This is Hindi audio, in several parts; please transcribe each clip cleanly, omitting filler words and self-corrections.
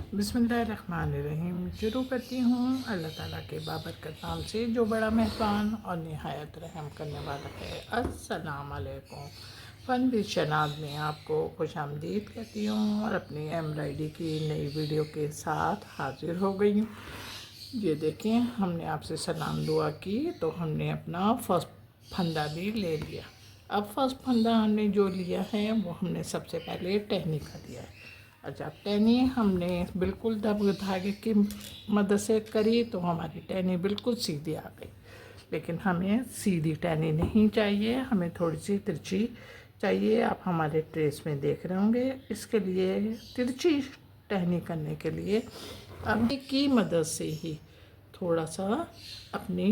बिस्मिल्लाहिर्रहमानिर्रहीम। शुरू करती हूँ अल्लाह ताला के बाबरकत नाम से जो बड़ा मेहरबान और निहायत रहम करने वाला है। अस्सलाम वालेकुम। फ़न विद शनाज़ में आपको खुशामदीद कहती हूँ और अपनी एम्ब्रॉयडरी की नई वीडियो के साथ हाज़िर हो गई हूँ। ये देखें, हमने आपसे सलाम दुआ की तो हमने अपना फ़र्स्ट फंदा भी ले लिया। अब फर्स्ट फंदा हमने जो लिया है वो हमने सबसे पहले टहनी का लिया है। अच्छा, टहनी हमने बिल्कुल दब धागे की मदद से करी तो हमारी टहनी बिल्कुल सीधी आ गई। लेकिन हमें सीधी टहनी नहीं चाहिए, हमें थोड़ी सी तिरछी चाहिए। आप हमारे ट्रेस में देख रहे होंगे। इसके लिए तिरछी टहनी करने के लिए अपनी की मदद से ही थोड़ा सा अपनी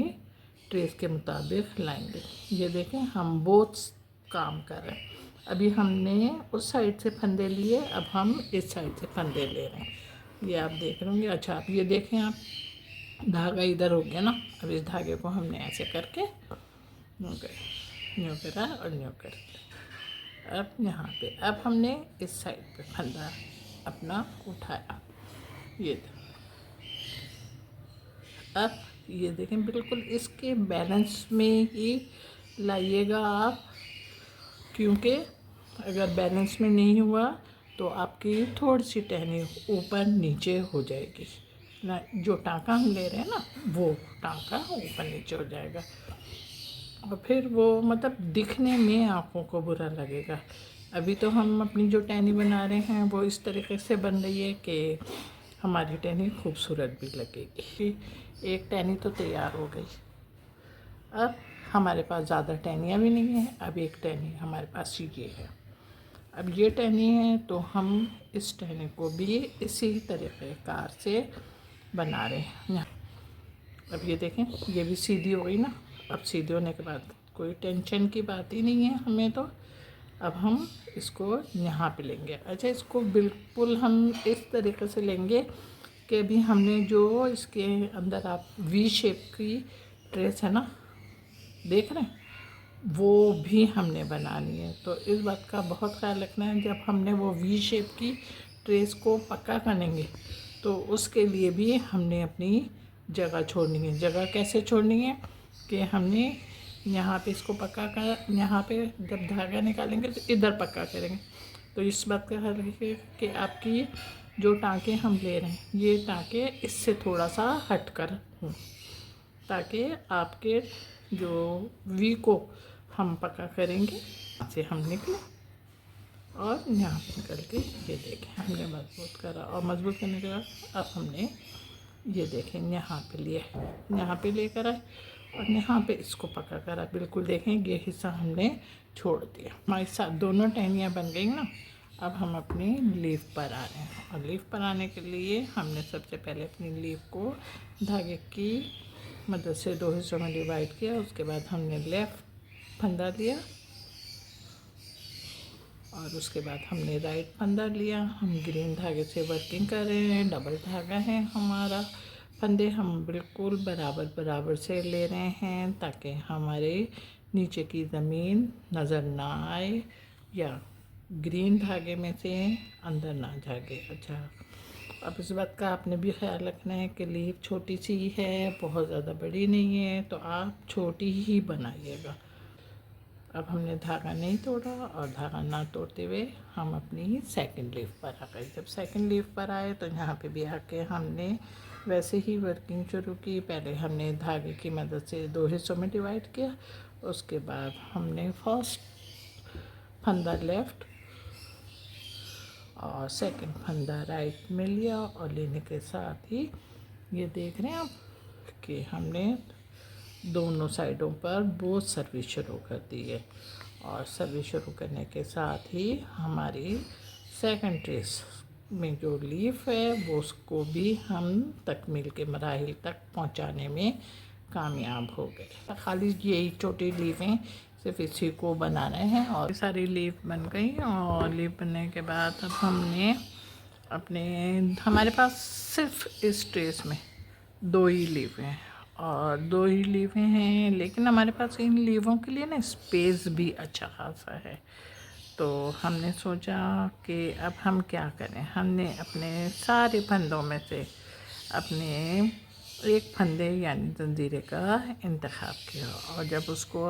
ट्रेस के मुताबिक लाएंगे। ये देखें, हम बोथ काम कर रहे हैं। अभी हमने उस साइड से फंदे लिए, अब हम इस साइड से फंदे ले रहे हैं। ये आप देख रहे होंगे। अच्छा, आप ये देखें, आप धागा इधर हो गया ना। अब इस धागे को हमने ऐसे करके न्यू करा और न्यू कर दिया। अब यहाँ पे अब हमने इस साइड पे फंदा अपना उठाया। ये अब ये देखें, बिल्कुल इसके बैलेंस में ही लाइएगा आप, क्योंकि अगर बैलेंस में नहीं हुआ तो आपकी थोड़ी सी टहनी ऊपर नीचे हो जाएगी ना। जो टाँका हम ले रहे हैं ना, वो टाँका ऊपर नीचे हो जाएगा और फिर वो मतलब दिखने में आँखों को बुरा लगेगा। अभी तो हम अपनी जो टहनी बना रहे हैं वो इस तरीके से बन रही है कि हमारी टहनी खूबसूरत भी लगेगी। एक टहनी तो तैयार हो गई। अब हमारे पास ज़्यादा टहनियाँ भी नहीं हैं। अब एक टहनी हमारे पास ये है। अब ये टहनी है तो हम इस टहनी को भी इसी तरीक़ेकार से बना रहे हैं। अब ये देखें, ये भी सीधी हो गई ना। अब सीधी होने के बाद कोई टेंशन की बात ही नहीं है हमें तो। अब हम इसको यहाँ पे लेंगे। अच्छा, इसको बिल्कुल हम इस तरीके से लेंगे कि अभी हमने जो इसके अंदर आप वी शेप की ट्रेस है ना, देख रहे हैं, वो भी हमने बनानी है। तो इस बात का बहुत ख्याल रखना है, जब हमने वो वी शेप की ट्रेस को पक्का करेंगे तो उसके लिए भी हमने अपनी जगह छोड़नी है। जगह कैसे छोड़नी है कि हमने यहाँ पे इसको पक्का कर, यहाँ पे जब धागा निकालेंगे तो इधर पक्का करेंगे। तो इस बात का ख्याल रखिए कि आपकी जो टाँके हम ले रहे हैं ये टाँके इससे थोड़ा सा हट कर हों, ताकि आपके जो वी को हम पक्का करेंगे से हम निकले और यहाँ पर निकल के ये देखें हमने मजबूत करा। और मजबूत करने के बाद अब हमने ये देखें यहाँ पे लिया, यहाँ पे लेकर आए और यहाँ पे इसको पक्का करा। बिल्कुल देखें, ये हिस्सा हमने छोड़ दिया। हमारे साथ दोनों टहनियाँ बन गई ना। अब हम अपनी लीफ पर आ रहे हैं और लीफ पर आने के लिए हमने सबसे पहले अपनी लीफ को धागे की मदद से दो हिस्सों में डिवाइड किया। उसके बाद हमने लेफ़्ट फंदा लिया और उसके बाद हमने राइट फंदा लिया। हम ग्रीन धागे से वर्किंग कर रहे हैं, डबल धागा है हमारा। फंदे हम बिल्कुल बराबर बराबर से ले रहे हैं ताकि हमारे नीचे की ज़मीन नज़र ना आए या ग्रीन धागे में से अंदर ना जाए। अच्छा, अब इस बात का आपने भी ख्याल रखना है कि लीफ छोटी सी है, बहुत ज़्यादा बड़ी नहीं है, तो आप छोटी ही बनाइएगा। अब हमने धागा नहीं तोड़ा और धागा ना तोड़ते हुए हम अपनी सेकंड लीफ पर आ गए। जब सेकंड लीफ पर आए तो यहाँ पे भी आके हमने वैसे ही वर्किंग शुरू की। पहले हमने धागे की मदद से दो हिस्सों में डिवाइड किया। उसके बाद हमने फर्स्ट फंदा लेफ़्ट और सेकंड फंदा राइट में लिया और लेने के साथ ही ये देख रहे हैं आप कि हमने दोनों साइडों पर बोथ सर्विस शुरू कर दी है। और सर्विस शुरू करने के साथ ही हमारी सेकंड ट्रेस में जो लीफ है वो उसको भी हम तकमील के मराहिल तक पहुंचाने में कामयाब हो गए। खाली यही छोटी लीफें सिर्फ इसी को बना रहे हैं और सारी लीफ बन गई। और लीफ बनने के बाद अब हमने अपने हमारे पास सिर्फ इस ट्रेस में दो ही लीफें हैं और दो ही लीफें हैं, लेकिन हमारे पास इन लीवों के लिए ना स्पेस भी अच्छा खासा है। तो हमने सोचा कि अब हम क्या करें। हमने अपने सारे फंदों में से अपने एक फंदे यानी जंजीरे का इंतखाब किया, और जब उसको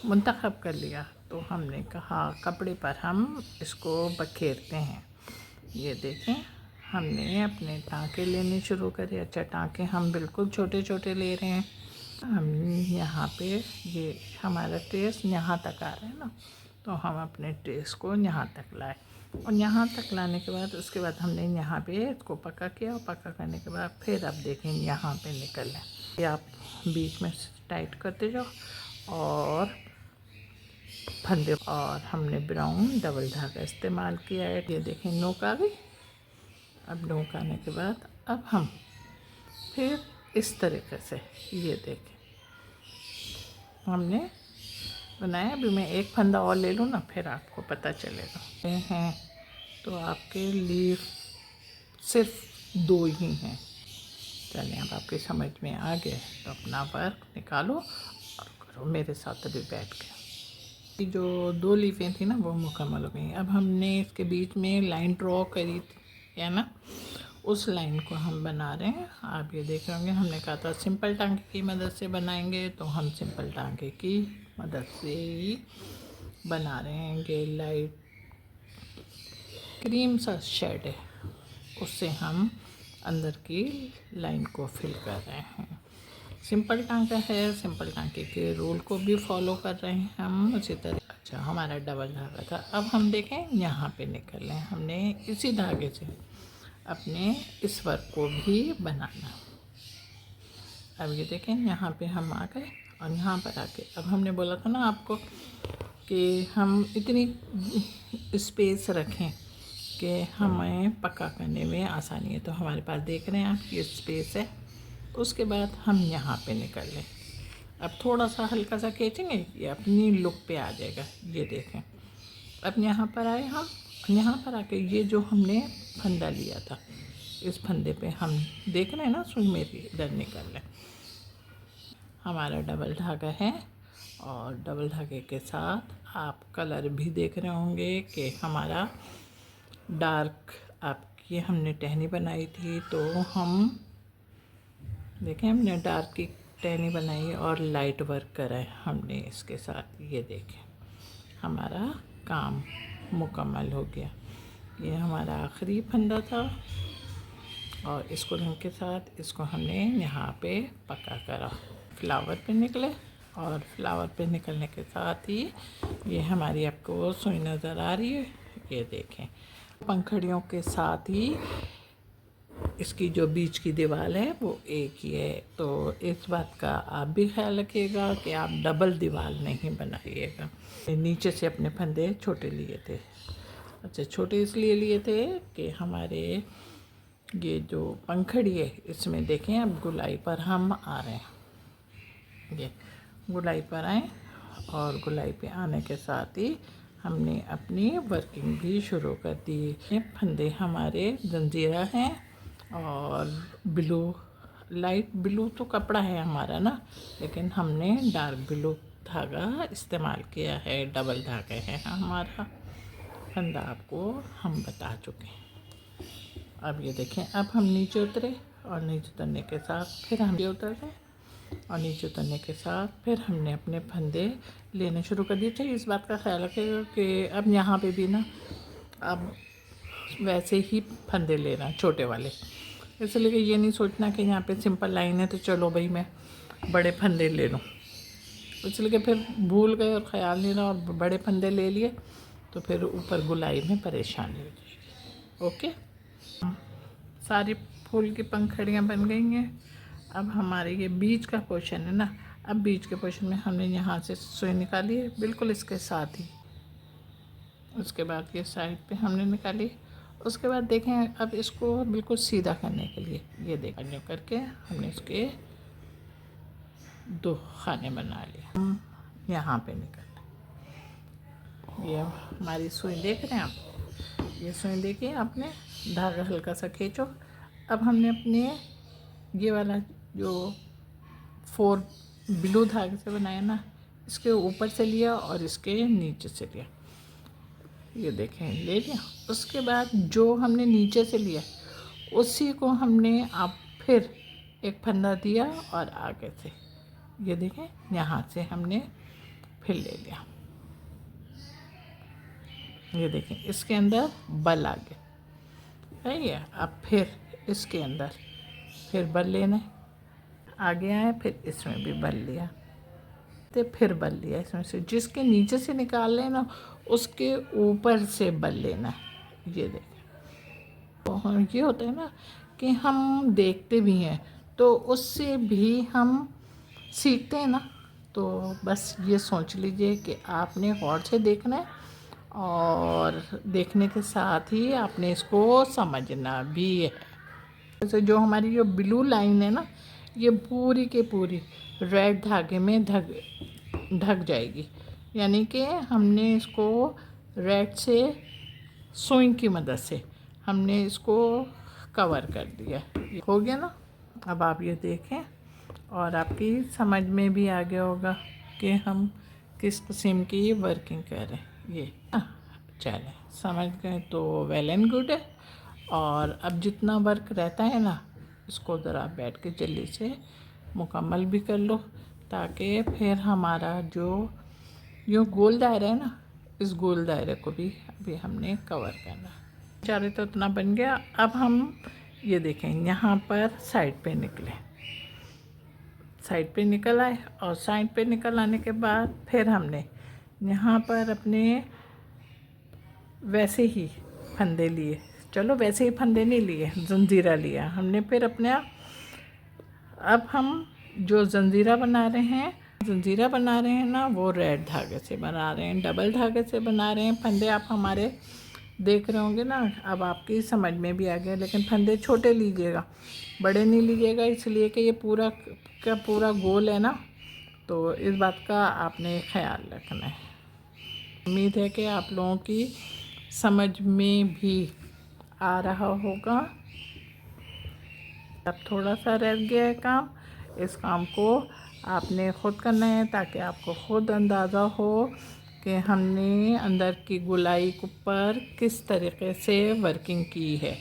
मुंतखब कर लिया तो हमने कहा कपड़े पर हम इसको बखेरते हैं। ये देखें, हमने अपने टाँके लेने शुरू करे। अच्छा, टाँके हम बिल्कुल छोटे छोटे ले रहे हैं। हम यहाँ पे ये हमारा ट्रेस यहाँ तक आ रहा है ना, तो हम अपने ट्रेस को यहाँ तक लाए, और यहाँ तक लाने के बाद उसके बाद हमने यहाँ पे इसको पक्का किया, और पक्का करने के बाद फिर अब देखें यहाँ पे निकल लें। ये आप बीच में टाइट करते जाओ और फंदे, और हमने ब्राउन डबल धागा इस्तेमाल किया है। ये देखें नोक आ गई। अब नोक आने के बाद अब हम फिर इस तरीके से ये देखें हमने बनाया। अभी मैं एक फंदा और ले लूँ ना, फिर आपको पता चलेगा। हैं तो आपके लीफ सिर्फ 2 ही हैं। चलिए, अब आपकी समझ में आ गया तो अपना वर्क निकालो और करो मेरे साथ अभी बैठ के। जो 2 लीफें थी ना वो मुकम्मल हो गई। अब हमने इसके बीच में लाइन ड्रॉ करी थी, है ना, उस लाइन को हम बना रहे हैं। आप ये देख रहे होंगे, हमने कहा था सिंपल टांके की मदद से बनाएंगे, तो हम सिंपल टांके की मदद से ही बना रहे हैं। ये लाइट क्रीम सा शेड है, उससे हम अंदर की लाइन को फिल कर रहे हैं। सिंपल टांका है, सिंपल टांके के रूल को भी फॉलो कर रहे हैं हम उसी तरह। अच्छा, हमारा डबल धागा था। अब हम देखें यहाँ पे निकल रहे हैं। हमने इसी धागे से अपने इस वर्क को भी बनाना। अब ये देखें यहाँ पे हम आ गए, और यहाँ पर आके अब हमने बोला था ना आपको कि हम इतनी स्पेस रखें कि हमें पक्का करने में आसानी है। तो हमारे पास देख रहे हैं आप ये स्पेस है। उसके बाद हम यहाँ पे निकल लें। अब थोड़ा सा हल्का सा खींचेंगे, ये अपनी लुक पे आ जाएगा। ये देखें, अब यहाँ पर आए हम, यहाँ पर आके ये जो हमने फंदा लिया था, इस फंदे पे हम देख रहे हैं ना सुई मेरी इधर निकल रहे। हमारा डबल धागा है, और डबल धागे के साथ आप कलर भी देख रहे होंगे कि हमारा डार्क, आपकी हमने टहनी बनाई थी, तो हम देखें हमने डार्क की टहनी बनाई और लाइट वर्क करा है हमने इसके साथ। ये देखें हमारा काम मुकम्मल हो गया। ये हमारा आखिरी फंदा था, और इसको रंग के साथ इसको हमने यहाँ पे पक्का करा। फ्लावर पे निकले, और फ्लावर पे निकलने के साथ ही ये हमारी आपको सुई नज़र आ रही है। ये देखें, पंखड़ियों के साथ ही इसकी जो बीच की दीवार है वो एक ही है। तो इस बात का आप भी ख्याल रखिएगा कि आप डबल दीवार नहीं बनाइएगा। नीचे से अपने फंदे छोटे लिए थे। अच्छा, छोटे इसलिए लिए थे कि हमारे ये जो पंखड़ी है इसमें देखें अब गुलाई पर हम आ रहे हैं। ये गुलाई पर आए, और गुलाई पे आने के साथ ही हमने अपनी वर्किंग भी शुरू कर दी। ये फंदे हमारे जंजीरा हैं, और ब्लू, लाइट ब्लू तो कपड़ा है हमारा ना, लेकिन हमने डार्क ब्लू धागा इस्तेमाल किया है। डबल धागा है हमारा फंदा, आपको हम बता चुके हैं। अब ये देखें, अब हम नीचे उतरे, और नीचे उतरने के साथ फिर हम उतर गए, और नीचे उतरने के साथ फिर हमने अपने फंदे लेने शुरू कर दिए। चाहिए इस बात का ख्याल रखेगा कि अब यहाँ पे भी ना अब वैसे ही फंदे लेना छोटे वाले, इसलिए कि ये नहीं सोचना कि यहाँ पे सिंपल लाइन है तो चलो भाई मैं बड़े फंदे ले लूँ। इसलिए कि फिर भूल गए और ख्याल नहीं रहा और बड़े फंदे ले लिए, तो फिर ऊपर गुलाई में परेशानी हो जाएगी। ओके, सारी फूल की पंखड़ियाँ बन गई हैं। अब हमारे ये बीच का पोर्शन है ना, अब बीच के पोर्शन में हमने यहाँ से सुई निकाली है बिल्कुल इसके साथ ही। उसके बाद ये साइड पे हमने निकाली। उसके बाद देखें, अब इसको बिल्कुल सीधा करने के लिए ये देखने करके हमने इसके 2 खाने बना लिए। हम यहाँ पे निकल, ये हमारी सुई देख रहे हैं आप, ये सुई देखिए आपने, धागा हल्का सा खींचो। अब हमने अपने ये वाला जो 4 ब्लू धागे से बनाया ना, इसके ऊपर से लिया और इसके नीचे से लिया। ये देखें ले लिया। उसके बाद जो हमने नीचे से लिया उसी को हमने अब फिर एक फंदा दिया और आगे से ये देखें यहाँ से हमने फिर ले लिया। ये देखें इसके अंदर बल आ गया है। ये अब फिर इसके अंदर फिर बल लेना है, आगे आए फिर इसमें भी बल लिया, तो फिर बल लिया इसमें से, जिसके नीचे से निकाल लेना उसके ऊपर से बल लेना है। ये देखें तो ये होता है ना कि हम देखते भी हैं तो उससे भी हम सीखते हैं ना। तो बस ये सोच लीजिए कि आपने गौर से देखना है और देखने के साथ ही आपने इसको समझना भी है। जैसे जो हमारी जो ब्लू लाइन है ना ये पूरी के पूरी रेड धागे में ढक जाएगी, यानी कि हमने इसको रेड से सुई की मदद से हमने इसको कवर कर दिया। हो गया ना। अब आप ये देखें और आपकी समझ में भी आ गया होगा कि हम किस किस्म की वर्किंग कर रहे हैं। ये चलें समझ गए तो वेल एंड गुड है। और अब जितना वर्क रहता है ना इसको ज़रा बैठ के जल्दी से मुकम्मल भी कर लो, ताकि फिर हमारा जो यो गोल दायरा है ना इस गोल दायरे को भी अभी हमने कवर करना। चारे तो इतना बन गया। अब हम ये देखें यहाँ पर साइड पे निकले, साइड पे निकल आए और साइड पे निकल आने के बाद फिर हमने यहाँ पर अपने वैसे ही फंदे लिए, चलो वैसे ही फंदे नहीं लिए, जंजीरा लिया हमने फिर अपने। अब हम जो जंजीरा बना रहे हैं ना वो रेड धागे से बना रहे हैं, डबल धागे से बना रहे हैं। फंदे आप हमारे देख रहे होंगे ना, अब आपकी समझ में भी आ गया। लेकिन फंदे छोटे लीजिएगा, बड़े नहीं लीजिएगा, इसलिए कि ये पूरा का पूरा गोल है ना, तो इस बात का आपने ख्याल रखना है। उम्मीद है कि आप लोगों की समझ में भी आ रहा होगा। अब थोड़ा सा रह गया है काम, इस काम को आपने ख़ुद करना है ताकि आपको ख़ुद अंदाज़ा हो कि हमने अंदर की गोलाई के ऊपर किस तरीक़े से वर्किंग की है।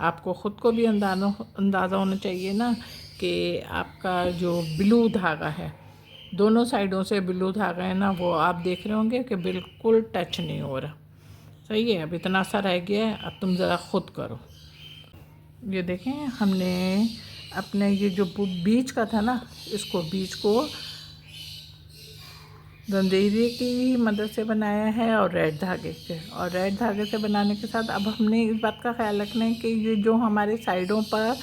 आपको ख़ुद को भी अंदाज़ा होना चाहिए ना कि आपका जो ब्लू धागा है, दोनों साइडों से ब्लू धागा है ना, वो आप देख रहे होंगे कि बिल्कुल टच नहीं हो रहा। सही है। अब इतना सा रह गया है, अब तुम ज़रा ख़ुद करो। ये देखें हमने अपने ये जो बीच का था ना, इसको बीच को जंजीरे की मदद से बनाया है और रेड धागे से, और रेड धागे से बनाने के साथ अब हमने इस बात का ख्याल रखना है कि ये जो हमारे साइडों पर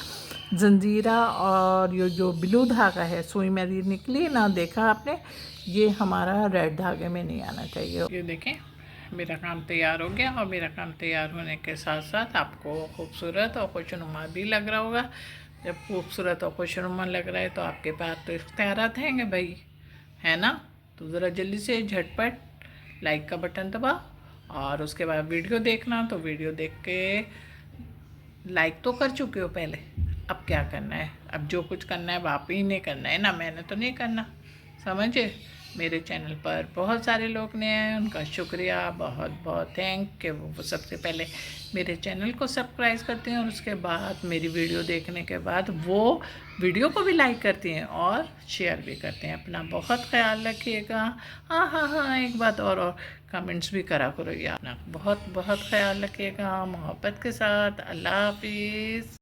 जंजीरा और ये जो ब्लू धागा है सुई मेरी निकली ना, देखा आपने, ये हमारा रेड धागे में नहीं आना चाहिए। ये देखें मेरा काम तैयार हो गया, और मेरा काम तैयार होने के साथ साथ आपको खूबसूरत और खुशनुमा भी लग रहा होगा। जब खूबसूरत और खुशनुमा लग रहा है तो आपके पास तो इख्तियारात हैं भाई, है ना। तो ज़रा जल्दी से झटपट लाइक का बटन दबाओ और उसके बाद वीडियो देखना। तो वीडियो देख के लाइक तो कर चुके हो पहले, अब क्या करना है, अब जो कुछ करना है आप ही ने करना है ना, मैंने तो नहीं करना, समझे। मेरे चैनल पर बहुत सारे लोग नए हैं, उनका शुक्रिया, बहुत बहुत थैंक कि वो सबसे पहले मेरे चैनल को सब्सक्राइब करते हैं और उसके बाद मेरी वीडियो देखने के बाद वो वीडियो को भी लाइक करती हैं और शेयर भी करते हैं। अपना बहुत ख्याल रखिएगा। हाँ, एक बात और कमेंट्स भी करा करो यार। अपना बहुत बहुत ख्याल रखिएगा, मोहब्बत के साथ। अल्लाह हाफिज़।